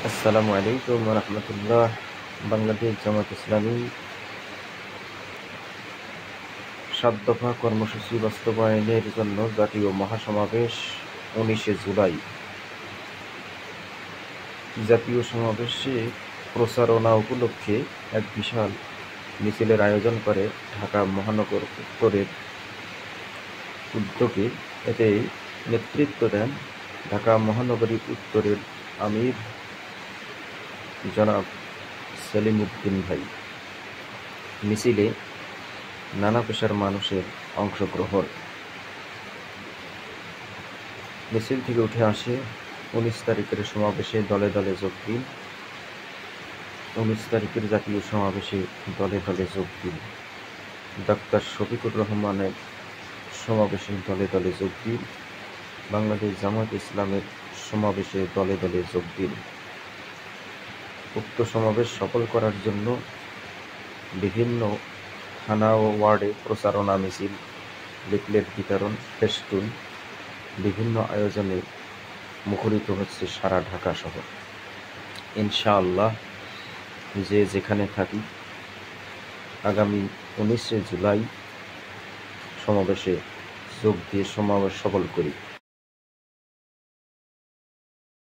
আসসালামু আলাইকুম ওয়া রাহমাতুল্লাহ। বাংলাদেশ জামাত ইসলামী ৭ দফা কর্মসূচি বাস্তবায়নের জন্য জাতীয় মহাসমাবেশ ১৯শে জুলাই। জাতীয় সমাবেশে প্রচারণা উপলক্ষে এক বিশাল মিছিলের আয়োজন করে ঢাকা মহানগর উত্তরের উদ্যোগে। এতে নেতৃত্ব দেন ঢাকা মহানগরী উত্তরের আমির জনাব সেলিম উদ্দিন ভাই। মিছিলে নানা পেশার মানুষের অংশগ্রহণ। মিছিল থেকে উঠে আসে ১৯ তারিখের সমাবেশে দলে দলে যোগ দিন। ১৯ তারিখের জাতীয় সমাবেশে দলে দলে যোগ দিন। ডাক্তার শফিকুর রহমানের সমাবেশে দলে দলে যোগ দিন। বাংলাদেশ জামাত ইসলামের সমাবেশে দলে দলে যোগ দিন। উক্ত সমাবেশ সফল করার জন্য বিভিন্ন থানা ও ওয়ার্ডে প্রচারণা মিছিল, লিফলেট বিতরণ, ফেস্টুন, বিভিন্ন আয়োজনে মুখরিত হচ্ছে সারা ঢাকা শহর। ইনশাআল্লাহ যে যেখানে থাকি আগামী ১৯শে জুলাই সমাবেশে যোগ দিয়ে সমাবেশ সফল করি।